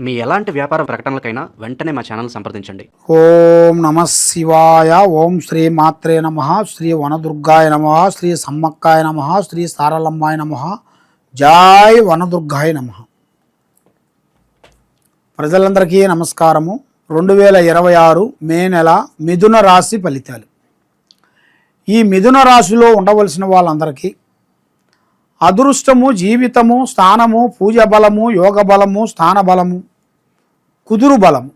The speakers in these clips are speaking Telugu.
మీ ఎలాంటి వ్యాపార ప్రకటనలకైనా వెంటనే మా ఛానల్ సంప్రదించండి. ఓం నమ శివాయ. ఓం శ్రీ మాత్రే నమ. శ్రీ వనదుర్గాయ నమ. శ్రీ సమ్మక్కాయ నమ. శ్రీ సారలమ్మాయ నమ. జై వనదుర్గాయ నమ. ప్రజలందరికీ నమస్కారము. 2026 మే నెల మిథున రాశి ఫలితాలు. ఈ మిథున రాశిలో ఉండవలసిన వాళ్ళందరికీ అదృష్టము, జీవితము, స్థానము, పూజ బలము, యోగ బలము, స్థాన బలము, కుదురు బలము.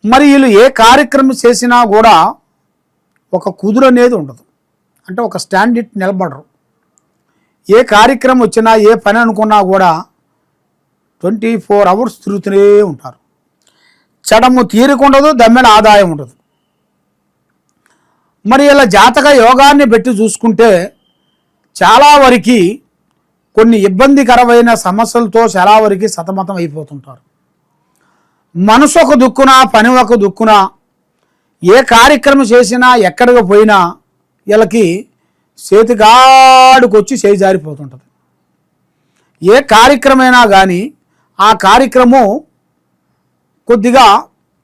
మరి వీళ్ళు ఏ కార్యక్రమం చేసినా కూడా ఒక కుదురు అనేది ఉండదు. అంటే ఒక స్టాండర్డ్ నిలబడరు. ఏ కార్యక్రమం వచ్చినా, ఏ పని అనుకున్నా కూడా 24 అవర్స్ తిరుగుతూనే ఉంటారు. చడము తీరుకుండదు, దమ్మెన ఆదాయం ఉండదు. మరి ఇలా జాతక యోగాన్ని పెట్టి చూసుకుంటే చాలా వరకు కొన్ని ఇబ్బందికరమైన సమస్యలతో చాలా వరకు సతమతం అయిపోతుంటారు. మనసు ఒక దుక్కున, పని ఒక దుక్కున, ఏ కార్యక్రమం చేసినా, ఎక్కడికి పోయినా వీళ్ళకి చేతిగాడుకు వచ్చి చేయి జారిపోతుంటుంది. ఏ కార్యక్రమైనా కానీ ఆ కార్యక్రమం కొద్దిగా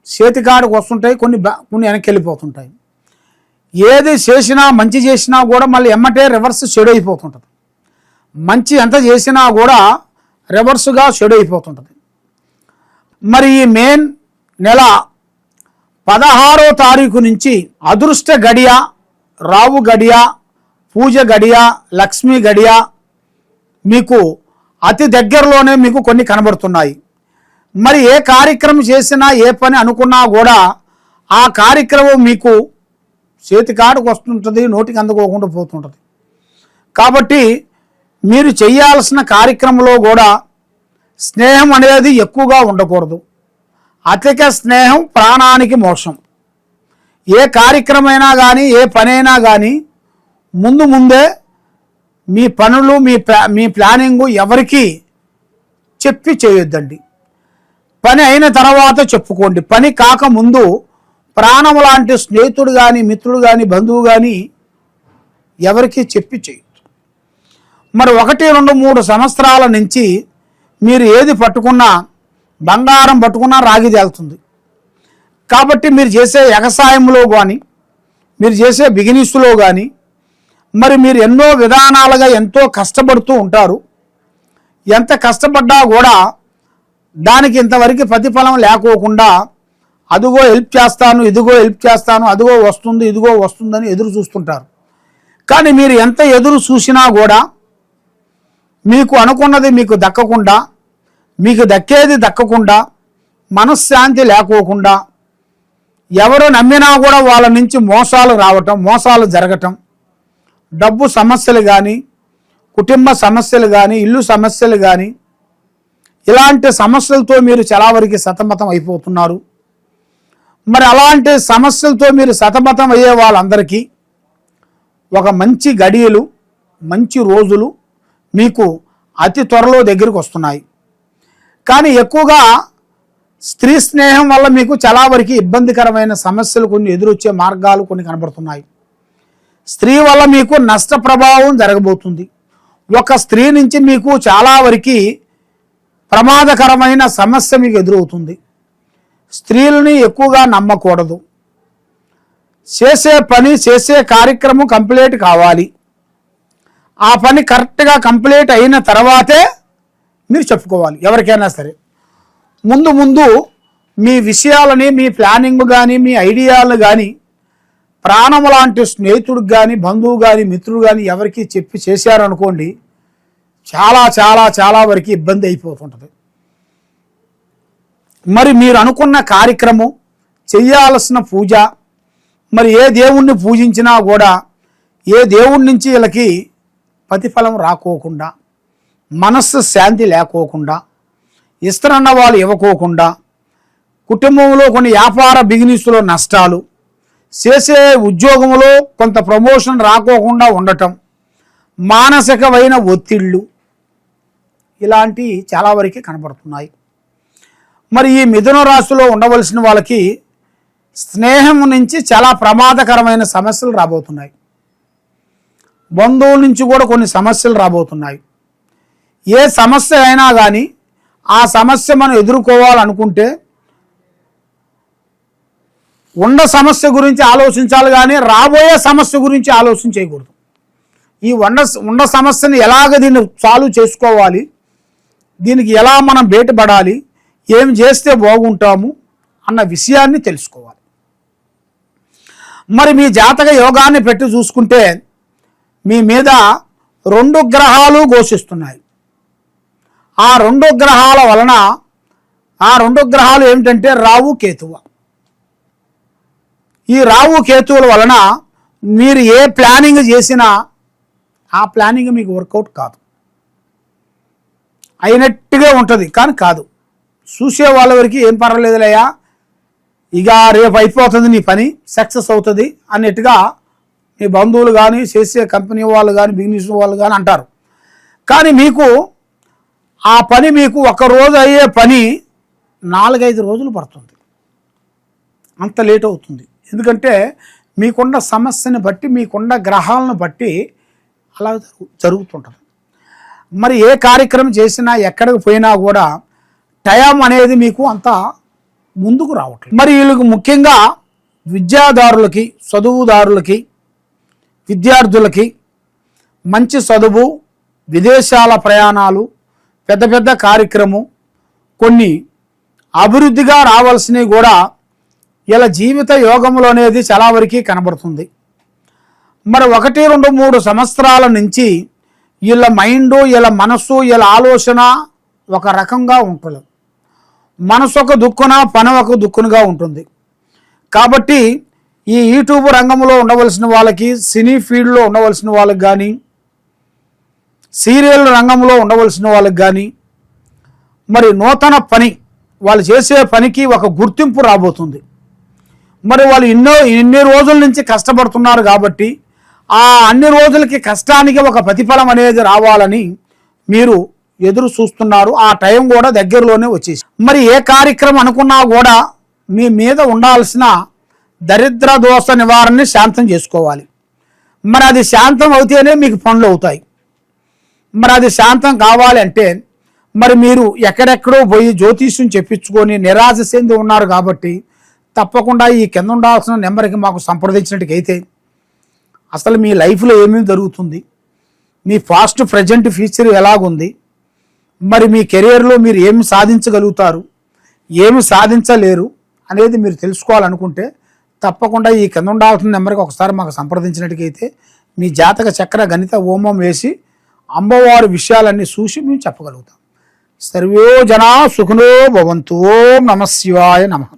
చేతికాడికి వస్తుంటాయి, కొన్ని వెనక్కి వెళ్ళిపోతుంటాయి. ఏది చేసినా, మంచి చేసినా కూడా మళ్ళీ ఎమ్మటే రివర్స్ షెడ్ అయిపోతుంటుంది. మంచి ఎంత చేసినా కూడా రివర్స్గా షెడ్ అయిపోతుంటుంది. మరి ఈ మే నెల 16వ తారీఖు నుంచి అదృష్ట గడియ, రావు గడియ, పూజ గడియ, లక్ష్మీ గడియ మీకు అతి దగ్గరలోనే మీకు కొన్ని కనబడుతున్నాయి. మరి ఏ కార్యక్రమం చేసినా, ఏ పని అనుకున్నా కూడా ఆ కార్యక్రమం మీకు చేతికాడికి వస్తుంటుంది, నోటికి అందుకోకుండా పోతుంటుంది. కాబట్టి మీరు చేయాల్సిన కార్యక్రమంలో కూడా స్నేహం అనేది ఎక్కువగా ఉండకూడదు. అధిక స్నేహం ప్రాణానికి మోక్షం. ఏ కార్యక్రమైనా కానీ, ఏ పనైనా కానీ ముందే మీ పనులు, మీ ప్లానింగు ఎవరికి చెప్పి చేయొద్దండి. పని అయిన తర్వాత చెప్పుకోండి. పని కాకముందు ప్రాణం లాంటి స్నేహితుడు కానీ, మిత్రుడు కానీ, బంధువు కానీ ఎవరికి చెప్పి చేయొద్దు. మరి 1, 2, 3 సంవత్సరాల నుంచి మీరు ఏది పట్టుకున్నా, బంగారం పట్టుకున్నా రాగి తేలుతుంది. కాబట్టి మీరు చేసే వ్యవసాయంలో కానీ, మీరు చేసే బిజినెస్లో కానీ, మరి మీరు ఎన్నో విధానాలుగా ఎంతో కష్టపడుతూ ఉంటారు. ఎంత కష్టపడ్డా కూడా దానికి ఇంతవరకు ప్రతిఫలం లేకోకుండా అదిగో హెల్ప్ చేస్తాను, ఇదిగో హెల్ప్ చేస్తాను, అదిగో వస్తుంది, ఇదిగో వస్తుందని ఎదురు చూస్తుంటారు. కానీ మీరు ఎంత ఎదురు చూసినా కూడా మీకు అనుకున్నది మీకు దక్కకుండా, మీకు దక్కేది దక్కకుండా, మనశ్శాంతి లేకోకుండా, ఎవరు నమ్మినా కూడా వాళ్ళ నుంచి మోసాలు రావటం, మోసాలు జరగటం, డబ్బు సమస్యలు కానీ, కుటుంబ సమస్యలు కానీ, ఇల్లు సమస్యలు కానీ, ఇలాంటి సమస్యలతో మీరు చాలా వరకు సతమతం అయిపోతున్నారు. మరి అలాంటి సమస్యలతో మీరు సతమతం అయ్యే వాళ్ళందరికీ ఒక మంచి గడియలు, మంచి రోజులు మీకు అతి త్వరలో దగ్గరికి వస్తున్నాయి. కానీ ఎక్కువగా స్త్రీ స్నేహం వల్ల మీకు చాలా వరకు ఇబ్బందికరమైన సమస్యలు కొన్ని ఎదురొచ్చే మార్గాలు కొన్ని కనబడుతున్నాయి. స్త్రీ వల్ల మీకు నష్ట ప్రభావం జరగబోతుంది. ఒక స్త్రీ నుంచి మీకు చాలా వరకు ప్రమాదకరమైన సమస్య మీకు ఎదురవుతుంది. స్త్రీలని ఎక్కువగా నమ్మకూడదు. చేసే పని, చేసే కార్యక్రమం కంప్లీట్ కావాలి. ఆ పని కరెక్ట్గా కంప్లీట్ అయిన తర్వాతే మీరు చెప్పుకోవాలి ఎవరికైనా సరే. ముందు మీ విషయాలని, మీ ప్లానింగ్ కానీ, మీ ఐడియాలు కానీ ప్రాణము లాంటి స్నేహితుడికి కానీ, బంధువు కానీ, మిత్రుడు కానీ ఎవరికి చెప్పి చేశారనుకోండి, చాలా చాలా చాలా వరకు ఇబ్బంది అయిపోతుంటుంది. మరి మీరు అనుకున్న కార్యక్రమం, చేయాల్సిన పూజ, మరి ఏ దేవుణ్ణి పూజించినా కూడా ఏ దేవుడి నుంచి వీళ్ళకి ప్రతిఫలం రాకోకుండా, మనస్సు శాంతి లేకోకుండా, ఇస్తారన్న వాళ్ళు ఇవ్వకోకుండా, కుటుంబంలో కొన్ని వ్యాపార బిజినెస్లో నష్టాలు, చేసే ఉద్యోగంలో కొంత ప్రమోషన్ రాకోకుండా ఉండటం, మానసికమైన ఒత్తిళ్ళు ఇలాంటివి చాలా వరకు కనబడుతున్నాయి. మరి ఈ మిథున రాశిలో ఉండవలసిన వాళ్ళకి స్నేహం నుంచి చాలా ప్రమాదకరమైన సమస్యలు రాబోతున్నాయి. బంధువుల నుంచి కూడా కొన్ని సమస్యలు రాబోతున్నాయి. ఏ సమస్య అయినా కానీ ఆ సమస్య మనం ఎదుర్కోవాలనుకుంటే ఉన్న సమస్య గురించి ఆలోచించాలి కానీ రాబోయే సమస్య గురించి ఆలోచన చేయకూడదు. ఈ ఉన్న సమస్యను ఎలాగ దీన్ని సాల్వ్ చేసుకోవాలి, దీనికి ఎలా మనం బయటపడాలి, ఏం చేస్తే బాగుంటాము అన్న విషయాన్ని తెలుసుకోవాలి. మరి మీ జాతక యోగాన్ని పెట్టి చూసుకుంటే మీ మీద 2 గ్రహాలు ఘోషిస్తున్నాయి. ఆ 2 గ్రహాల వలన ఆ 2 గ్రహాలు ఏమిటంటే రావు కేతువ. ఈ రావు కేతువుల వలన మీరు ఏ ప్లానింగ్ చేసినా ఆ ప్లానింగ్ మీకు వర్కౌట్ కాదు. అయినట్టుగా ఉంటుంది కానీ కాదు. చూసే వాళ్ళ వరకు ఏం పర్వాలేదులేయా, ఇక రేపు అయిపోతుంది నీ పని, సక్సెస్ అవుతుంది అన్నట్టుగా మీ బంధువులు కానీ చేసే కంపెనీ వాళ్ళు కానీ బిజినెస్ వాళ్ళు కానీ అంటారు. కానీ మీకు ఆ పని మీకు 1 రోజు అయ్యే పని 4-5 రోజులు పడుతుంది, అంత లేట్ అవుతుంది. ఎందుకంటే మీకున్న సమస్యని బట్టి, మీకున్న గ్రహాలను బట్టి అలా జరుగుతుంటుంది. మరి ఏ కార్యక్రమం చేసినా ఎక్కడికి పోయినా కూడా టైం అనేది మీకు అంత ముందుకు రావట్లేదు. మరి వీళ్ళకి ముఖ్యంగా విద్యాదారులకి, చదువుదారులకి, విద్యార్థులకి మంచి చదువు, విదేశాల ప్రయాణాలు, పెద్ద పెద్ద కార్యక్రమం, కొన్ని అభివృద్ధిగా రావాల్సినవి కూడా ఇలా జీవిత యోగంలో అనేది చాలా వరకు కనబడుతుంది. మరి 1, 2, 3 సంవత్సరాల నుంచి వీళ్ళ మైండు, వీళ్ళ మనస్సు, వీళ్ళ ఆలోచన ఒక రకంగా ఉంటుంది. మనసు ఒక దుక్కున, పని ఒక దుక్కునుగా ఉంటుంది. కాబట్టి ఈ యూట్యూబ్ రంగంలో ఉండవలసిన వాళ్ళకి, సినీ ఫీల్డ్లో ఉండవలసిన వాళ్ళకి కానీ, సీరియల్ రంగంలో ఉండవలసిన వాళ్ళకి కానీ మరి నూతన పని, వాళ్ళు చేసే పనికి ఒక గుర్తింపు రాబోతుంది. మరి వాళ్ళు ఇన్ని రోజుల నుంచి కష్టపడుతున్నారు కాబట్టి ఆ అన్ని రోజులకి కష్టానికి ఒక ప్రతిఫలం అనేది రావాలని మీరు ఎదురు చూస్తున్నారు. ఆ టైం కూడా దగ్గరలోనే వచ్చేసి, మరి ఏ కార్యక్రమం అనుకున్నా కూడా మీ మీద ఉండాల్సిన దరిద్ర దోష నివారణని శాంతం చేసుకోవాలి. మరి అది శాంతం అవుతేనే మీకు పనులు అవుతాయి. మరి అది శాంతం కావాలి అంటే మరి మీరు ఎక్కడెక్కడో పోయి జ్యోతిష్యం చెప్పించుకొని నిరాశ చెంది ఉన్నారు కాబట్టి తప్పకుండా ఈ కింద ఉండాల్సిన నెంబర్కి మాకు సంప్రదించినట్టుకైతే అసలు మీ లైఫ్లో ఏమేమి జరుగుతుంది, మీ పాస్ట్ ప్రజెంట్ ఫ్యూచర్ ఎలాగుంది, మరి మీ కెరియర్లో మీరు ఏమి సాధించగలుగుతారు, ఏమి సాధించలేరు అనేది మీరు తెలుసుకోవాలనుకుంటే తప్పకుండా ఈ కింద ఉండాల్సిన నెంబర్కి ఒకసారి మాకు సంప్రదించినట్టుకైతే మీ జాతక చక్ర గణిత హోమం వేసి అమ్మవారి విషయాలన్నీ చూసి మేము చెప్పగలుగుతాం. సర్వే జనా సుఖినో భవంతు. ఓం నమః శివాయ నమః.